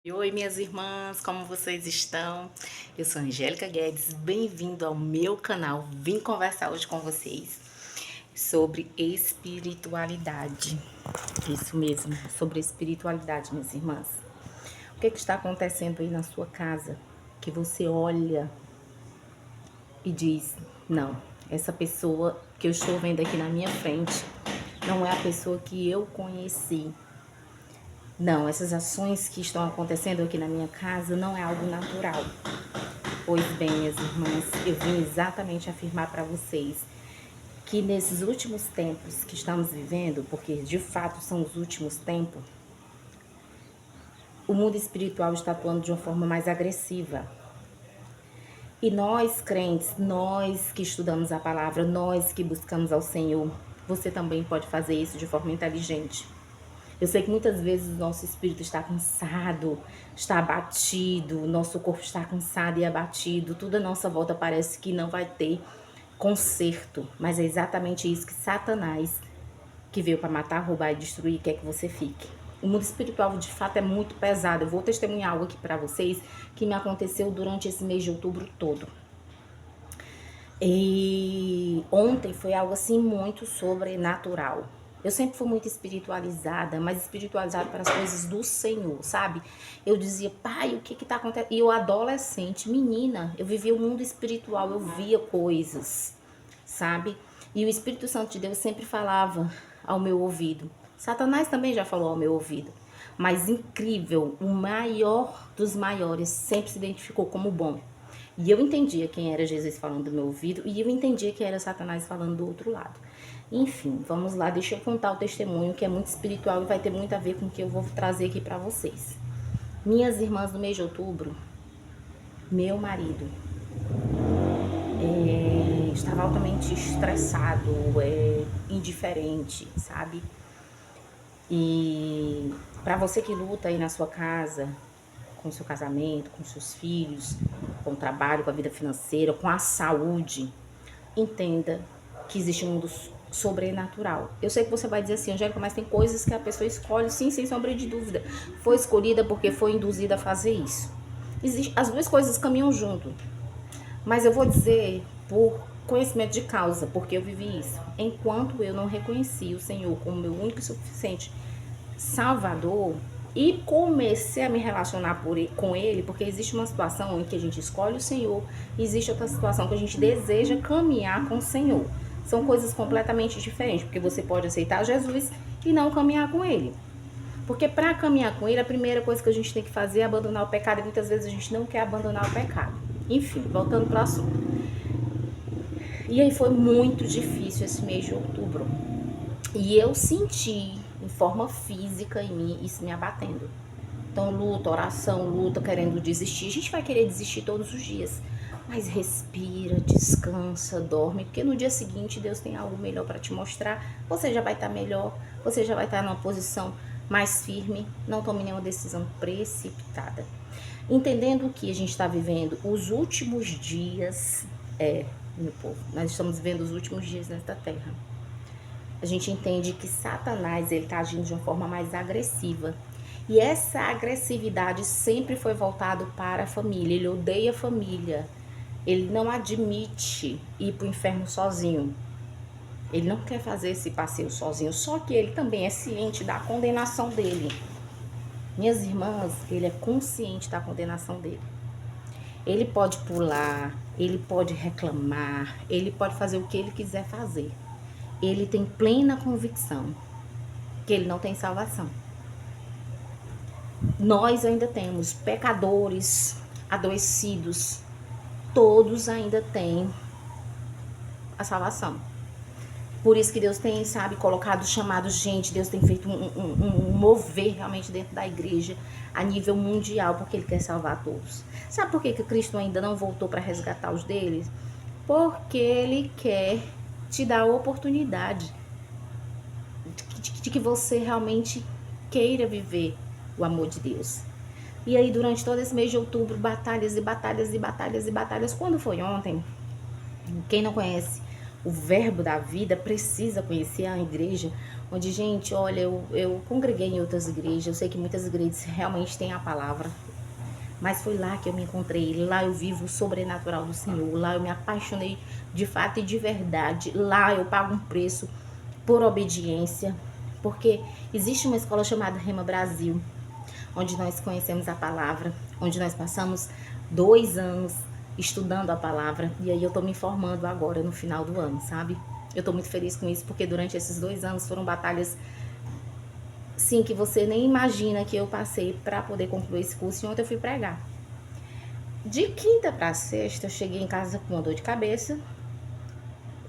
Oi, minhas irmãs, como vocês estão? Eu sou Angélica Guedes, bem-vindo ao meu canal. Vim conversar hoje com vocês sobre espiritualidade. Isso mesmo, sobre espiritualidade, minhas irmãs. O que está acontecendo aí na sua casa que você olha e diz: não, essa pessoa que eu estou vendo aqui na minha frente não é a pessoa que eu conheci. Não, essas ações que estão acontecendo aqui na minha casa não é algo natural. Pois bem, minhas irmãs, eu vim exatamente afirmar para vocês que nesses últimos tempos que estamos vivendo, porque de fato são os últimos tempos, o mundo espiritual está atuando de uma forma mais agressiva. E nós, crentes, nós que estudamos a palavra, nós que buscamos ao Senhor, você também pode fazer isso de forma inteligente. Eu sei que muitas vezes o nosso espírito está cansado, está abatido, nosso corpo está cansado e abatido, tudo à nossa volta parece que não vai ter conserto, mas é exatamente isso que Satanás, que veio para matar, roubar e destruir, quer que você fique. O mundo espiritual de fato é muito pesado. Eu vou testemunhar algo aqui para vocês que me aconteceu durante esse mês de outubro todo. E ontem foi algo assim muito sobrenatural. Eu sempre fui muito espiritualizada, mas espiritualizada para as coisas do Senhor, sabe? Eu dizia, pai, o que tá acontecendo? E eu, adolescente, menina, eu vivia o mundo espiritual, eu via coisas, sabe? E o Espírito Santo de Deus sempre falava ao meu ouvido. Satanás também já falou ao meu ouvido. Mas incrível, o maior dos maiores sempre se identificou como bom. E eu entendia quem era Jesus falando do meu ouvido e eu entendia que era Satanás falando do outro lado. Enfim, vamos lá, deixa eu contar o testemunho que é muito espiritual e vai ter muito a ver com o que eu vou trazer aqui para vocês. Minhas irmãs, no mês de outubro, meu marido estava altamente estressado, indiferente, sabe? E para você que luta aí na sua casa, com o seu casamento, com seus filhos, com o trabalho, com a vida financeira, com a saúde, entenda que existe um mundo sobrenatural. Eu sei que você vai dizer assim, Angélica, mas tem coisas que a pessoa escolhe, sim, sem sombra de dúvida. Foi escolhida porque foi induzida a fazer isso. As duas coisas caminham junto. Mas eu vou dizer por conhecimento de causa, porque eu vivi isso. Enquanto eu não reconheci o Senhor como meu único e suficiente Salvador, e comecei a me relacionar com ele, porque existe uma situação em que a gente escolhe o Senhor, e existe outra situação que a gente deseja caminhar com o Senhor. São coisas completamente diferentes, porque você pode aceitar Jesus e não caminhar com ele. Porque para caminhar com ele, a primeira coisa que a gente tem que fazer é abandonar o pecado, e muitas vezes a gente não quer abandonar o pecado. Enfim, voltando para o assunto. E aí foi muito difícil esse mês de outubro. E eu senti em forma física em mim isso me abatendo. Então, luta, oração, luta, querendo desistir. A gente vai querer desistir todos os dias. Mas respira, descansa, dorme, porque no dia seguinte Deus tem algo melhor para te mostrar. Você já vai estar melhor, você já vai estar numa posição mais firme. Não tome nenhuma decisão precipitada. Entendendo que a gente está vivendo os últimos dias, meu povo, nós estamos vivendo os últimos dias nesta terra. A gente entende que Satanás ele está agindo de uma forma mais agressiva. E essa agressividade sempre foi voltada para a família. Ele odeia a família. Ele não admite ir para o inferno sozinho. Ele não quer fazer esse passeio sozinho. Só que ele também é ciente da condenação dele. Minhas irmãs, ele é consciente da condenação dele. Ele pode pular, ele pode reclamar, ele pode fazer o que ele quiser fazer. Ele tem plena convicção que ele não tem salvação. Nós ainda temos pecadores, adoecidos, todos ainda têm a salvação. Por isso que Deus tem, sabe, colocado, chamado gente, Deus tem feito um mover realmente dentro da igreja a nível mundial, porque Ele quer salvar todos. Sabe por que Cristo ainda não voltou para resgatar os deles? Porque Ele quer te dar a oportunidade de que você realmente queira viver o amor de Deus. E aí, durante todo esse mês de outubro, batalhas e batalhas e batalhas e batalhas. Quando foi ontem, quem não conhece o verbo da vida precisa conhecer a igreja, onde, gente, olha, eu congreguei em outras igrejas, eu sei que muitas igrejas realmente têm a palavra, mas foi lá que eu me encontrei, lá eu vivo o sobrenatural do Senhor, lá eu me apaixonei de fato e de verdade, lá eu pago um preço por obediência, porque existe uma escola chamada Rema Brasil, onde nós conhecemos a palavra, onde nós passamos 2 anos estudando a palavra, e aí eu tô me formando agora no final do ano, sabe? Eu tô muito feliz com isso, porque durante esses 2 anos foram batalhas, sim, que você nem imagina que eu passei para poder concluir esse curso, e ontem eu fui pregar. De quinta para sexta, eu cheguei em casa com uma dor de cabeça.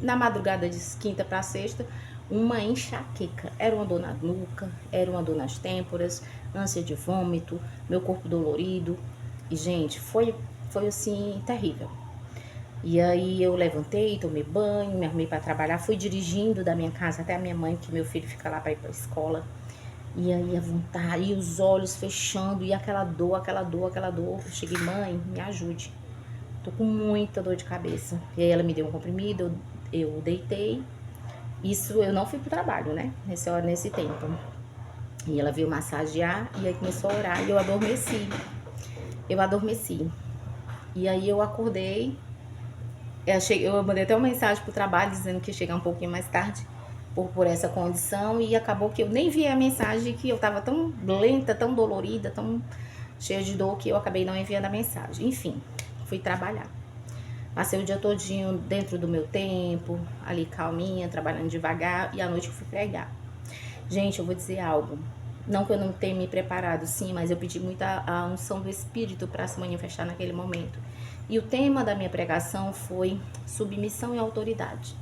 Na madrugada de quinta para sexta, uma enxaqueca. Era uma dor na nuca, era uma dor nas têmporas, ânsia de vômito, meu corpo dolorido. E, gente, foi assim, terrível. E aí eu levantei, tomei banho, me arrumei para trabalhar, fui dirigindo da minha casa até a minha mãe, que meu filho fica lá para ir para a escola. E aí a vontade, e os olhos fechando, e aquela dor, aquela dor, aquela dor. Eu cheguei, mãe, me ajude. Tô com muita dor de cabeça. E aí ela me deu um comprimido, eu deitei. Isso eu não fui pro trabalho, né? Nesse tempo. E ela veio massagear e aí começou a orar e eu adormeci. Eu adormeci. E aí eu acordei. Eu mandei até uma mensagem pro trabalho dizendo que ia chegar um pouquinho mais tarde por essa condição. E acabou que eu nem vi a mensagem, que eu tava tão lenta, tão dolorida, tão cheia de dor, que eu acabei não enviando a mensagem. Enfim, fui trabalhar. Passei o dia todinho dentro do meu tempo, ali calminha, trabalhando devagar, e à noite eu fui pregar. Gente, eu vou dizer algo. Não que eu não tenha me preparado, sim, mas eu pedi muita a unção do Espírito para se manifestar naquele momento. E o tema da minha pregação foi submissão e autoridade.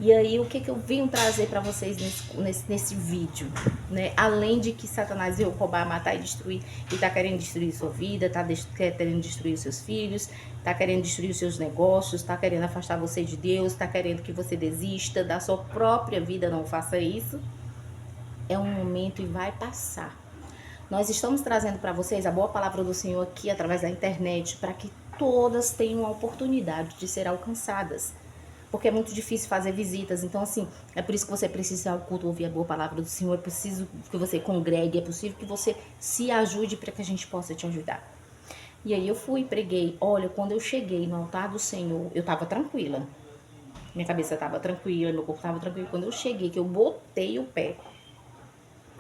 E aí, o que eu vim trazer para vocês nesse vídeo, né? Além de que Satanás veio roubar, matar e destruir, e tá querendo destruir sua vida, tá querendo destruir os seus filhos, tá querendo destruir os seus negócios, tá querendo afastar você de Deus, tá querendo que você desista da sua própria vida, não faça isso. É um momento e vai passar. Nós estamos trazendo para vocês a boa palavra do Senhor aqui através da internet, para que todas tenham a oportunidade de ser alcançadas. Porque é muito difícil fazer visitas. Então, assim, é por isso que você precisa ir ao culto, ouvir a boa palavra do Senhor. É preciso que você congregue, é possível que você se ajude para que a gente possa te ajudar. E aí eu fui, preguei. Olha, quando eu cheguei no altar do Senhor, eu tava tranquila. Minha cabeça tava tranquila, meu corpo tava tranquilo. Quando eu cheguei, que eu botei o pé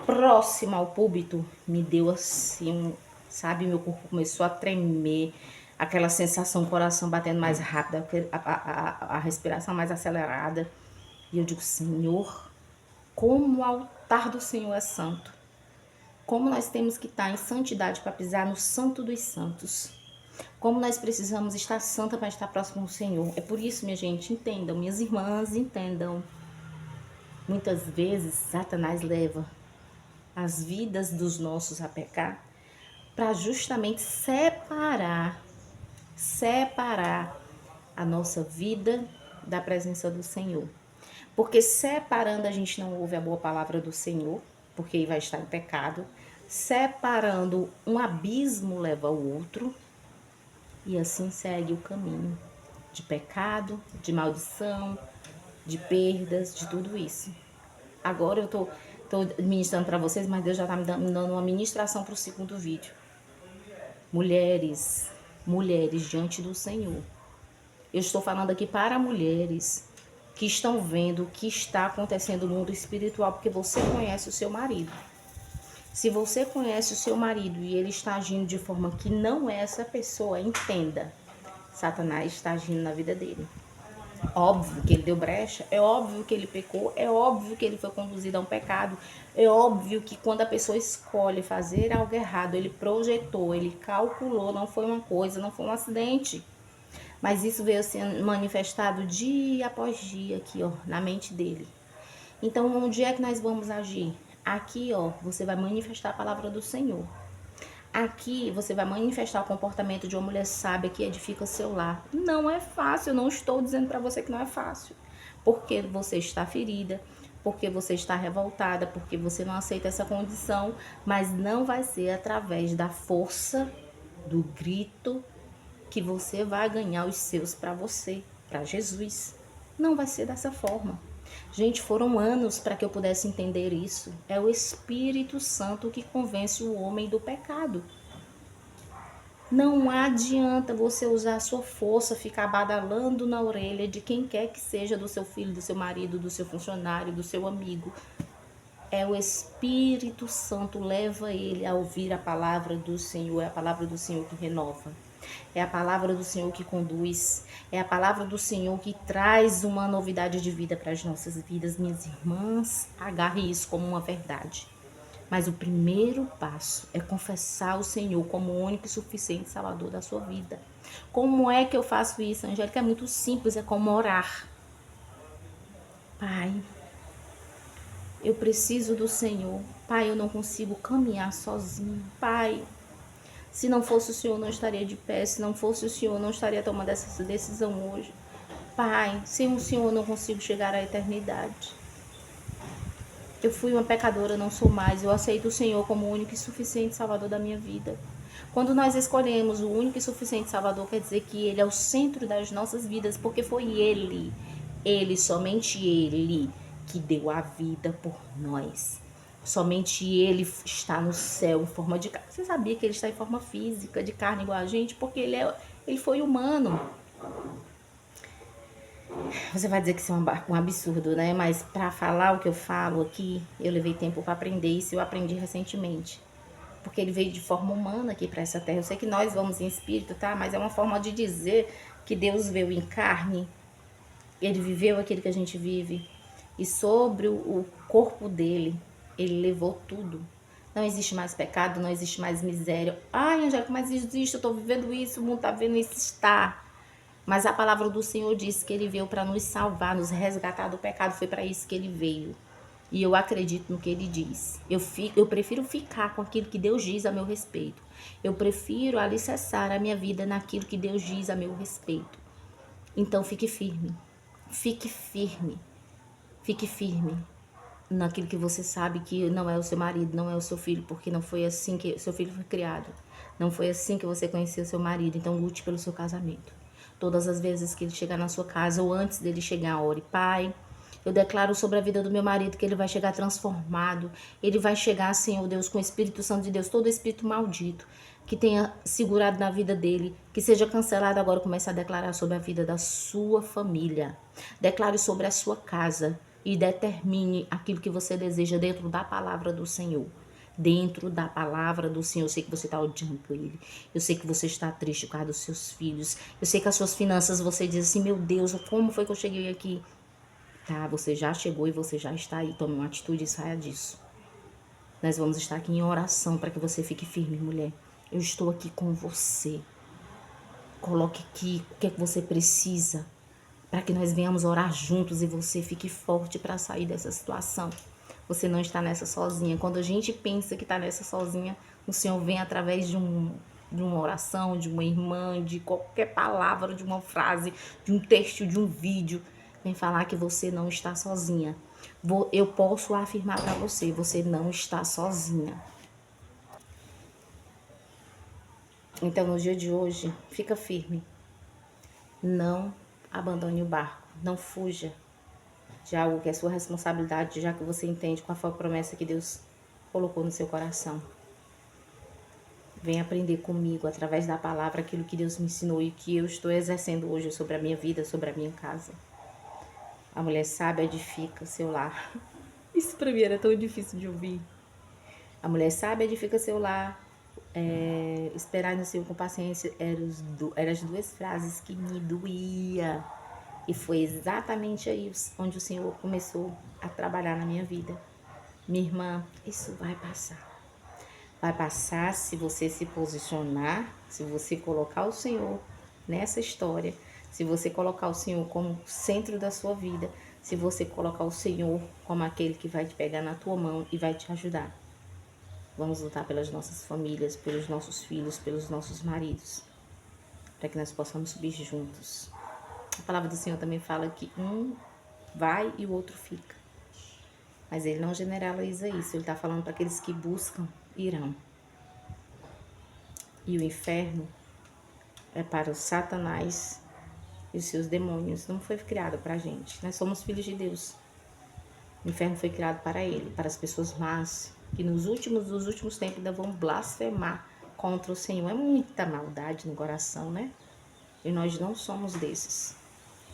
próximo ao púlpito, me deu assim, sabe? Meu corpo começou a tremer, aquela sensação, o coração batendo mais rápido, a respiração mais acelerada. E eu digo, Senhor, como o altar do Senhor é santo. Como nós temos que estar em santidade para pisar no santo dos santos. Como nós precisamos estar santa para estar próximo do Senhor. É por isso, minha gente, entendam, minhas irmãs, entendam. Muitas vezes, Satanás leva as vidas dos nossos a pecar para justamente separar a nossa vida da presença do Senhor. Porque separando, a gente não ouve a boa palavra do Senhor, porque aí vai estar em pecado. Separando, um abismo leva ao outro, e assim segue o caminho de pecado, de maldição, de perdas, de tudo isso. Agora eu tô ministrando para vocês, mas Deus já tá me dando uma ministração para o segundo vídeo. Mulheres diante do Senhor. Eu estou falando aqui para mulheres que estão vendo o que está acontecendo no mundo espiritual, porque você conhece o seu marido. Se você conhece o seu marido e ele está agindo de forma que não é essa pessoa, entenda. Satanás está agindo na vida dele. Óbvio que ele deu brecha, é óbvio que ele pecou, é óbvio que ele foi conduzido a um pecado, é óbvio que quando a pessoa escolhe fazer algo errado, ele projetou, ele calculou, não foi uma coisa, não foi um acidente. Mas isso veio sendo manifestado dia após dia aqui, ó, na mente dele. Então, onde é que nós vamos agir? Aqui, ó, você vai manifestar a palavra do Senhor. Aqui você vai manifestar o comportamento de uma mulher sábia que edifica seu lar. Não é fácil, eu não estou dizendo para você que não é fácil. Porque você está ferida, porque você está revoltada, porque você não aceita essa condição, mas não vai ser através da força, do grito, que você vai ganhar os seus para você, para Jesus. Não vai ser dessa forma. Gente, foram anos para que eu pudesse entender isso. É o Espírito Santo que convence o homem do pecado. Não adianta você usar a sua força, ficar badalando na orelha de quem quer que seja, do seu filho, do seu marido, do seu funcionário, do seu amigo. É o Espírito Santo, leva ele a ouvir a palavra do Senhor. É a palavra do Senhor que renova. É a palavra do Senhor que conduz. É a palavra do Senhor que traz uma novidade de vida para as nossas vidas. Minhas irmãs, agarre isso como uma verdade. Mas o primeiro passo é confessar o Senhor como o único e suficiente Salvador da sua vida. Como é que eu faço isso, Angélica? É muito simples, é como orar. Pai, eu preciso do Senhor. Pai, eu não consigo caminhar sozinho. Pai, se não fosse o Senhor, não estaria de pé. Se não fosse o Senhor, não estaria tomando essa decisão hoje. Pai, sem o Senhor, eu não consigo chegar à eternidade. Eu fui uma pecadora, não sou mais. Eu aceito o Senhor como o único e suficiente Salvador da minha vida. Quando nós escolhemos o único e suficiente Salvador, quer dizer que Ele é o centro das nossas vidas, porque foi Ele, somente Ele, que deu a vida por nós. Somente Ele está no céu em forma de carne. Você sabia que Ele está em forma física, de carne igual a gente? Porque Ele foi humano. Você vai dizer que isso é um absurdo, né? Mas para falar o que eu falo aqui, eu levei tempo para aprender isso, eu aprendi recentemente. Porque ele veio de forma humana aqui para essa terra. Eu sei que nós vamos em espírito, tá? Mas é uma forma de dizer que Deus veio em carne. Ele viveu aquilo que a gente vive. E sobre o corpo dele, ele levou tudo. Não existe mais pecado, não existe mais miséria. Ai, Angélica, mas existe, eu tô vivendo isso, o mundo tá vendo isso, está. Mas a palavra do Senhor diz que ele veio para nos salvar, nos resgatar do pecado. Foi para isso que ele veio. E eu acredito no que ele diz. Eu prefiro ficar com aquilo que Deus diz a meu respeito. Eu prefiro alicerçar a minha vida naquilo que Deus diz a meu respeito. Então fique firme. Fique firme. Fique firme naquilo que você sabe que não é o seu marido, não é o seu filho, porque não foi assim que seu filho foi criado. Não foi assim que você conheceu seu marido. Então lute pelo seu casamento. Todas as vezes que ele chegar na sua casa ou antes dele chegar, ore, Pai, eu declaro sobre a vida do meu marido que ele vai chegar transformado. Ele vai chegar, Senhor Deus, com o Espírito Santo de Deus, todo espírito maldito que tenha segurado na vida dele, que seja cancelado agora. Comece a declarar sobre a vida da sua família. Declare sobre a sua casa e determine aquilo que você deseja dentro da palavra do Senhor. Dentro da palavra do Senhor. Eu sei que você está odiando por ele. Eu sei que você está triste por causa dos seus filhos. Eu sei que as suas finanças, você diz assim, meu Deus, como foi que eu cheguei aqui? Tá, você já chegou e você já está aí. Tome uma atitude e saia disso. Nós vamos estar aqui em oração para que você fique firme, mulher. Eu estou aqui com você. Coloque aqui o que é que você precisa para que nós venhamos orar juntos e você fique forte para sair dessa situação. Você não está nessa sozinha. Quando a gente pensa que está nessa sozinha, o Senhor vem através de uma oração, de uma irmã, de qualquer palavra, de uma frase, de um texto, de um vídeo. Vem falar que você não está sozinha. Eu posso afirmar para você, você não está sozinha. Então, no dia de hoje, fica firme. Não abandone o barco. Não fuja de algo que é sua responsabilidade, já que você entende qual foi a promessa que Deus colocou no seu coração. Vem aprender comigo, através da palavra, aquilo que Deus me ensinou e que eu estou exercendo hoje sobre a minha vida, sobre a minha casa. A mulher sábia edifica seu lar. Isso pra mim era tão difícil de ouvir. A mulher sábia edifica seu lar. Esperar no Senhor com paciência eram as duas frases que me doía. E foi exatamente aí onde o Senhor começou a trabalhar na minha vida. Minha irmã, isso vai passar. Vai passar se você se posicionar, se você colocar o Senhor nessa história, se você colocar o Senhor como centro da sua vida, se você colocar o Senhor como aquele que vai te pegar na tua mão e vai te ajudar. Vamos lutar pelas nossas famílias, pelos nossos filhos, pelos nossos maridos, para que nós possamos subir juntos. A palavra do Senhor também fala que um vai e o outro fica. Mas ele não generaliza isso, ele está falando para aqueles que buscam, irão. E o inferno é para o Satanás e os seus demônios. Não foi criado para a gente. Nós somos filhos de Deus. O inferno foi criado para ele, para as pessoas más, que dos últimos tempos ainda vão blasfemar contra o Senhor. É muita maldade no coração, né? E nós não somos desses.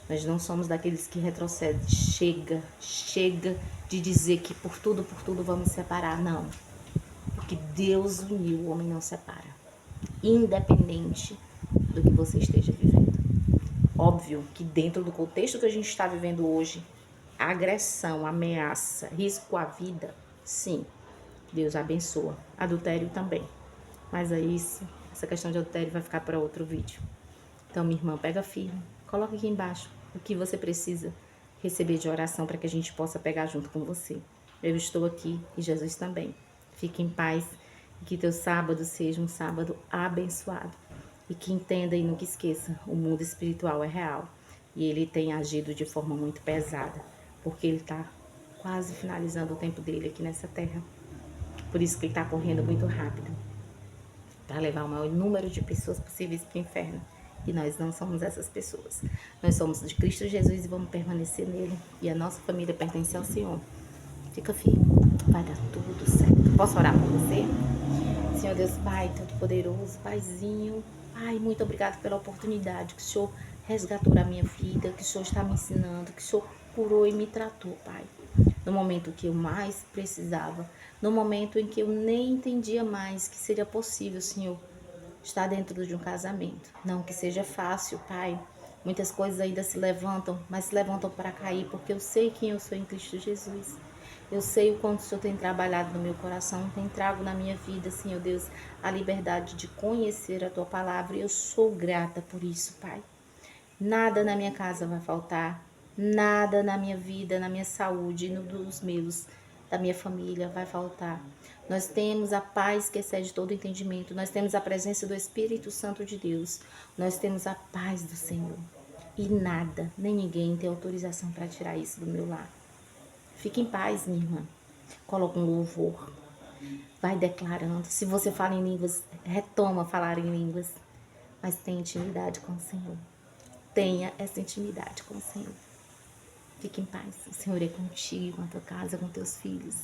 Nós não somos daqueles que retrocedem. Chega de dizer que por tudo vamos separar. Não. Porque Deus uniu, o homem não separa. Independente do que você esteja vivendo. Óbvio que dentro do contexto que a gente está vivendo hoje, agressão, ameaça, risco à vida, sim, Deus abençoa. Adultério também. Mas aí, essa questão de adultério vai ficar para outro vídeo. Então, minha irmã, pega firme. Coloca aqui embaixo o que você precisa receber de oração para que a gente possa pegar junto com você. Eu estou aqui e Jesus também. Fique em paz e que teu sábado seja um sábado abençoado. E que entenda e nunca esqueça, o mundo espiritual é real. E ele tem agido de forma muito pesada, porque ele está quase finalizando o tempo dele aqui nessa terra. Por isso que ele está correndo muito rápido, para levar o maior número de pessoas possíveis para o inferno. E nós não somos essas pessoas. Nós somos de Cristo Jesus e vamos permanecer nele. E a nossa família pertence ao Senhor. Fica firme, vai dar tudo certo. Posso orar por você? Senhor Deus Pai, Todo-Poderoso, Paizinho, Pai, muito obrigado pela oportunidade que o Senhor resgatou a minha vida, que o Senhor está me ensinando, que o Senhor curou e me tratou, Pai. No momento que eu mais precisava, no momento em que eu nem entendia mais que seria possível, Senhor, estar dentro de um casamento. Não que seja fácil, Pai. Muitas coisas ainda se levantam, mas se levantam para cair, porque eu sei quem eu sou em Cristo Jesus. Eu sei o quanto o Senhor tem trabalhado no meu coração, tem trago na minha vida, Senhor Deus, a liberdade de conhecer a Tua palavra. E eu sou grata por isso, Pai. Nada na minha casa vai faltar, nada na minha vida, na minha saúde, no dos meus, da minha família vai faltar. Nós temos a paz que excede todo entendimento, nós temos a presença do Espírito Santo de Deus, nós temos a paz do Senhor. E nada, nem ninguém tem autorização para tirar isso do meu lar. Fique em paz, minha irmã. Coloca um louvor. Vai declarando. Se você fala em línguas, retoma falar em línguas. Mas tenha intimidade com o Senhor. Tenha essa intimidade com o Senhor. Fique em paz. O Senhor é contigo, com a tua casa, com teus filhos.